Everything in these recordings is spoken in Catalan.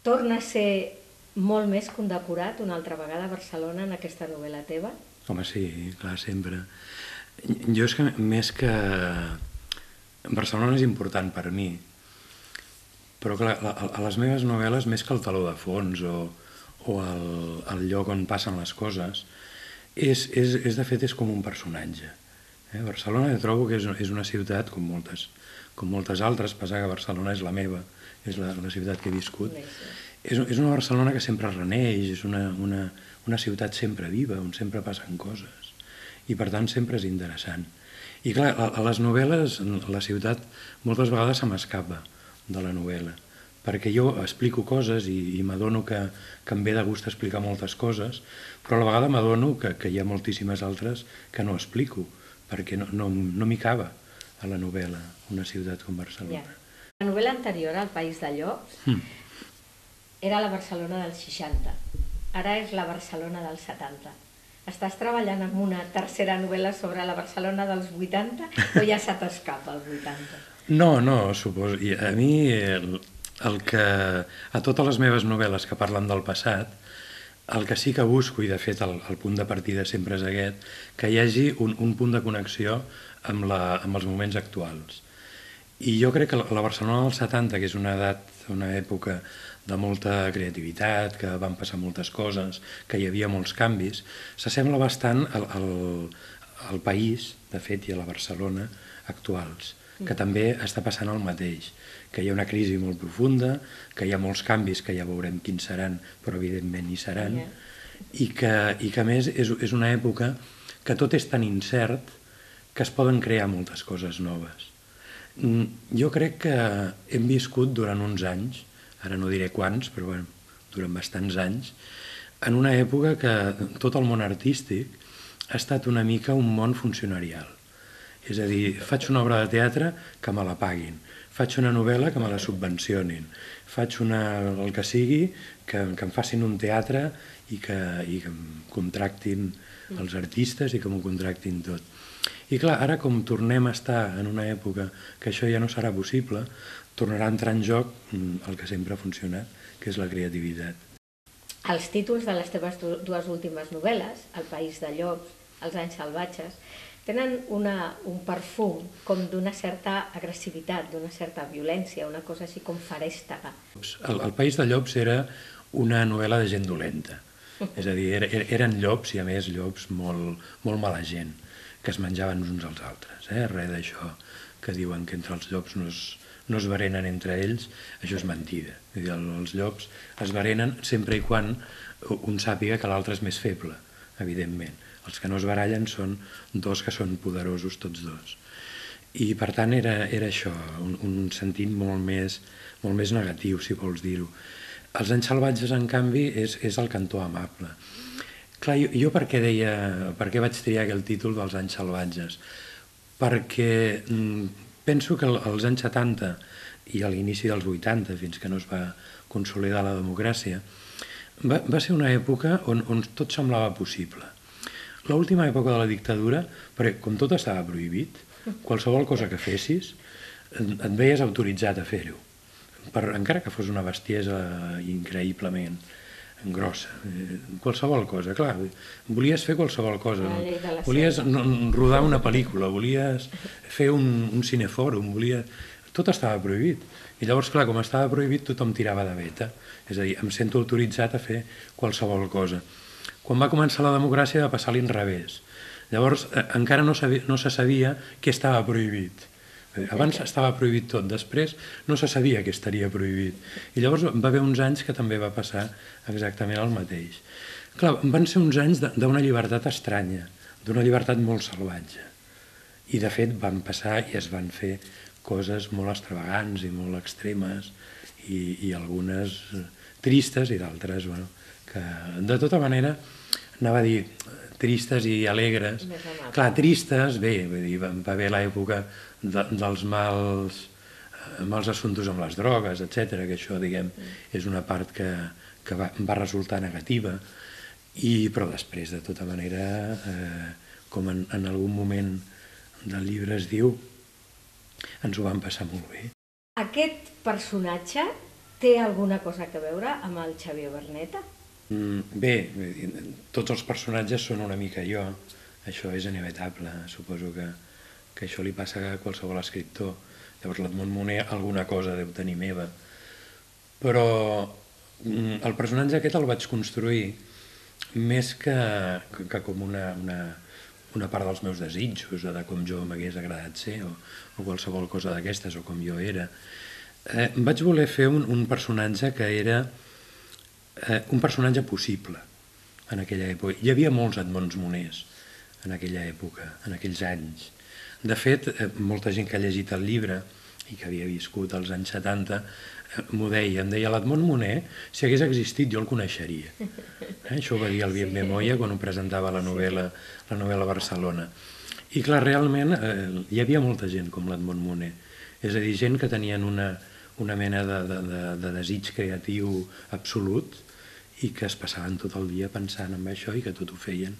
torna a ser molt més condecorat una altra vegada a Barcelona en aquesta novel·la teva? Home, sí, clar, sempre. Jo és que més que... Barcelona és important per mi, però clar, a les meves novel·les, més que el teló de fons o el lloc on passen les coses, de fet és com un personatge. Barcelona jo trobo que és una ciutat, com moltes altres, passar que Barcelona és la meva, és la ciutat que he viscut. És una Barcelona que sempre reneix, és una ciutat sempre viva, on sempre passen coses, i per tant sempre és interessant. I clar, a les novel·les la ciutat moltes vegades se m'escapa de la novel·la, perquè jo explico coses i m'adono que em ve de gust explicar moltes coses, però a la vegada m'adono que hi ha moltíssimes altres que no explico, perquè no m'hi cava a la novel·la una ciutat com Barcelona. La novel·la anterior, El país de llops, era la Barcelona dels 60, ara és la Barcelona dels 70. Estàs treballant en una tercera novel·la sobre la Barcelona dels 80 o ja se t'escapa els 80? No, suposo. A mi, a totes les meves novel·les que parlen del passat, el que sí que busco, i de fet el punt de partida sempre és aquest, que hi hagi un punt de connexió amb els moments actuals. I jo crec que la Barcelona dels 70, que és una època de molta creativitat, que van passar moltes coses, que hi havia molts canvis, s'assembla bastant al país, de fet, i a la Barcelona actuals, que també està passant el mateix, que hi ha una crisi molt profunda, que hi ha molts canvis que ja veurem quins seran, però evidentment hi seran, i que a més és una època que tot és tan incert que es poden crear moltes coses noves. Jo crec que hem viscut durant uns anys, ara no diré quants, però bueno, durant bastants anys, en una època que tot el món artístic ha estat una mica un món funcionarial. És a dir, faig una obra de teatre que me la paguin, faig una novel·la que me la subvencionin, faig el que sigui, que em facin un teatre i que em contractin els artistes i que m'ho contractin tot. I clar, ara com tornem a estar en una època que això ja no serà possible, tornarà a entrar en joc el que sempre ha funcionat, que és la creativitat. Els títols de les teves dues últimes novel·les, El país de llops, Els anys salvatges, tenen un perfum com d'una certa agressivitat, d'una certa violència, una cosa així com farèstega. El país de llops era una novel·la de gent dolenta. És a dir, eren llops, i a més llops molt mala gent, que es menjaven uns als altres. Res d'això que diuen que entre els llops no es berenen entre ells, això és mentida. Els llops es berenen sempre i quan un sàpiga que l'altre és més feble, evidentment. Els que no es barallen són dos que són poderosos tots dos. I per tant era això, un sentit molt més negatiu, si vols dir-ho. Els anys salvatges, en canvi, és el cantó amable. Clar, jo per què vaig triar aquell títol dels anys salvatges? Perquè penso que als anys 70 i a l'inici dels 80, fins que no es va consolidar la democràcia, va ser una època on tot semblava possible. L'última època de la dictadura, perquè com tot estava prohibit, qualsevol cosa que fessis et veies autoritzat a fer-ho, encara que fos una bestiesa increïblement grossa, qualsevol cosa, clar, volies fer qualsevol cosa, volies rodar una pel·lícula, volies fer un cinefòrum, tot estava prohibit, i llavors, clar, com estava prohibit, tothom tirava de veta, és a dir, em sento autoritzat a fer qualsevol cosa. Quan va començar la democràcia va passar a l'inrevés, llavors encara no se sabia què estava prohibit. Abans estava prohibit tot, després no se sabia que estaria prohibit. I llavors va haver uns anys que també va passar exactament el mateix. Clar, van ser uns anys d'una llibertat estranya, d'una llibertat molt salvatge. I de fet van passar i es van fer coses molt extravagants i molt extremes i algunes tristes i d'altres, que de tota manera, anava a dir, tristes i alegres. Clar, tristes, bé, va haver l'època dels mals assumptes amb les drogues, etc., que això, diguem, és una part que va resultar negativa, però després, de tota manera, com en algun moment del llibre es diu, ens ho vam passar molt bé. Aquest personatge Té alguna cosa a veure amb el Xavier Berneta? Bé, tots els personatges són una mica jo, això és inevitable, suposo que això li passa a qualsevol escriptor. Llavors l'Edmond Moner alguna cosa deu tenir meva, però el personatge aquest el vaig construir més que com una part dels meus desitjos o de com jo m'hagués agradat ser o qualsevol cosa d'aquestes o com jo era. Vaig voler fer un personatge que era un personatge possible en aquella època. Hi havia molts Edmonds Moners en aquella època, en aquells anys. De fet, molta gent que ha llegit el llibre i que havia viscut als anys 70 m'ho deia, em deia l'Edmond Moner, si hagués existit jo el coneixeria. Això ho va dir el Bien Moya quan ho presentava la novel·la a Barcelona. I clar, realment hi havia molta gent com l'Edmond Moner, és a dir, gent que tenien una mena de desig creatiu absolut i que es passaven tot el dia pensant en això i que tot ho feien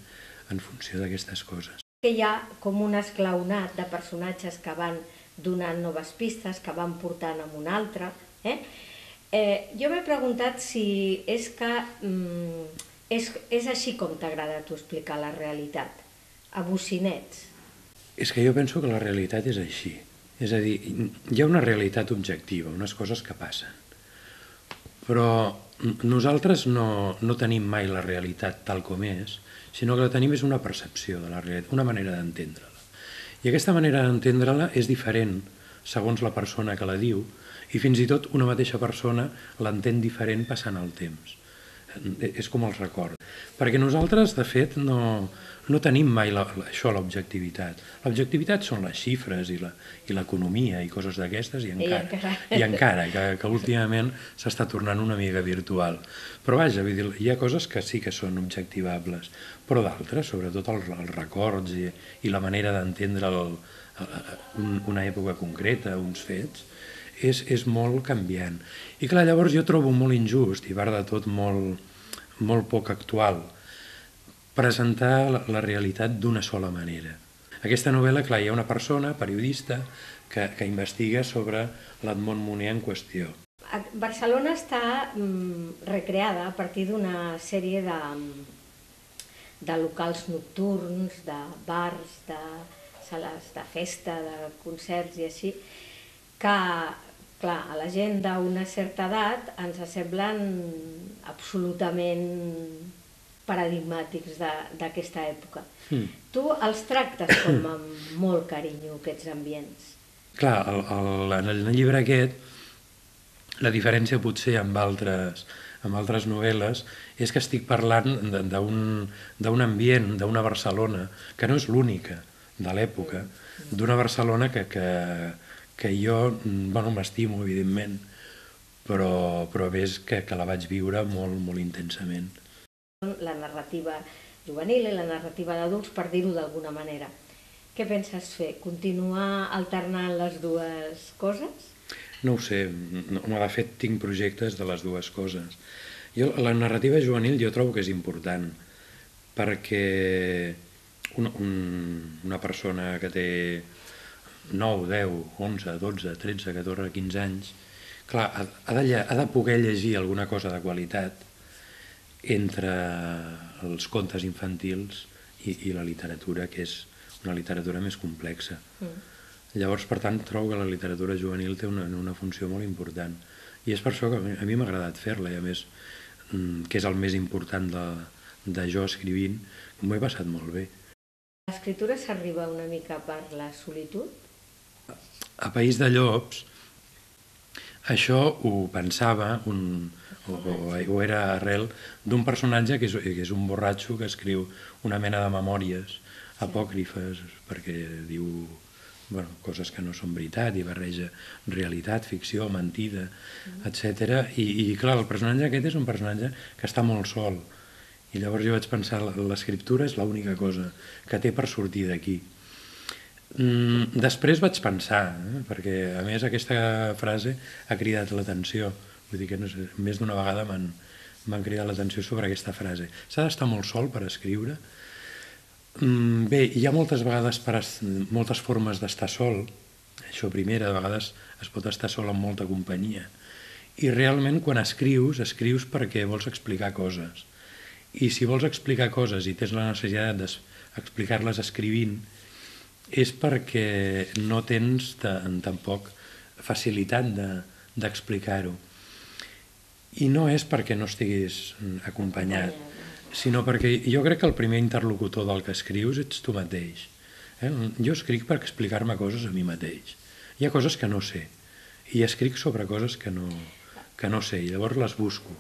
en funció d'aquestes coses. Que hi ha com un esglaonat de personatges que van donant noves pistes, que van portant amb un altre. Jo m'he preguntat si és que és així com t'agrada a tu explicar la realitat, a bocinets. És que jo penso que la realitat és així. És a dir, hi ha una realitat objectiva, unes coses que passen. Però nosaltres no tenim mai la realitat tal com és, sinó que la tenim és una percepció de la realitat, una manera d'entendre-la. I aquesta manera d'entendre-la és diferent segons la persona que la diu i fins i tot una mateixa persona l'entén diferent passant el temps. És com els records. Perquè nosaltres, de fet, no tenim mai això, l'objectivitat. L'objectivitat són les xifres i l'economia i coses d'aquestes i encara, que últimament s'està tornant una mica virtual. Però vaja, hi ha coses que sí que són objectivables, però d'altres, sobretot els records i la manera d'entendre una època concreta, uns fets, és molt canviant. I clar, llavors jo trobo molt injust i a part de tot molt poc actual presentar la realitat d'una sola manera. Aquesta novel·la, clar, hi ha una persona, periodista, que investiga sobre l'Edmond Moner en qüestió. Barcelona està recreada a partir d'una sèrie de locals nocturns, de bars, de sales de festa, de concerts i així, que, clar, a la gent d'una certa edat ens semblen absolutament paradigmàtics d'aquesta època. Tu els tractes com amb molt carinyo, aquests ambients. Clar, en el llibre aquest, la diferència potser amb altres novel·les és que estic parlant d'un ambient, d'una Barcelona, que no és l'única de l'època, d'una Barcelona que jo m'estimo, evidentment, però és que la vaig viure molt, molt intensament. La narrativa juvenil i la narrativa d'adults, per dir-ho d'alguna manera. Què penses fer? Continuar alternant les dues coses? No ho sé, de fet tinc projectes de les dues coses. La narrativa juvenil jo trobo que és important, perquè una persona que té 9, 10, 11, 12, 13, 14, 15 anys, clar, ha de poder llegir alguna cosa de qualitat entre els contes infantils i la literatura, que és una literatura més complexa. Llavors, per tant, trobo que la literatura juvenil té una funció molt important. I és per això que a mi m'ha agradat fer-la, i a més, que és el més important de jo escrivint, m'ho he passat molt bé. L'escriptura s'arriba una mica per la solitud? A País de Llops, això ho pensava, o era arrel d'un personatge que és un borratxo que escriu una mena de memòries apòcrifes perquè diu coses que no són veritat i barreja realitat, ficció, mentida, etc. I clar, el personatge aquest és un personatge que està molt sol i llavors jo vaig pensar l'escriptura és l'única cosa que té per sortir d'aquí. Després vaig pensar, perquè a més aquesta frase ha cridat l'atenció, vull dir que més d'una vegada m'han cridat l'atenció sobre aquesta frase. S'ha d'estar molt sol per escriure? Bé, hi ha moltes vegades moltes formes d'estar sol, això primera, de vegades es pot estar sol amb molta companyia, I realment quan escrius, escrius perquè vols explicar coses. I si vols explicar coses i tens la necessitat d'explicar-les escrivint, és perquè no tens tampoc facilitat d'explicar-ho. I no és perquè no estiguis acompanyat, sinó perquè jo crec que el primer interlocutor del que escrius ets tu mateix. Jo escric per explicar-me coses a mi mateix. Hi ha coses que no sé, i escric sobre coses que no sé, i llavors les busco,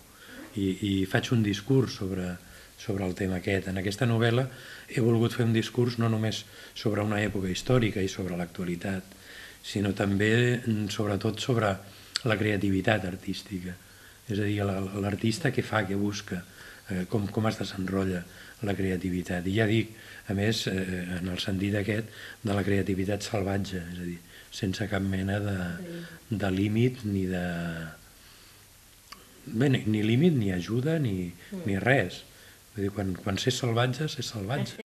i faig un discurs sobre el tema aquest. En aquesta novel·la he volgut fer un discurs no només sobre una època històrica i sobre l'actualitat, sinó també, sobretot, sobre la creativitat artística. És a dir, l'artista què fa, què busca, com es desenrotlla la creativitat. I ja dic, a més, en el sentit aquest de la creativitat salvatge, és a dir, sense cap mena de límit ni de... Bé, ni límit, ni ajuda, ni res. Vull dir, quan s'és salvatge, s'és salvatge.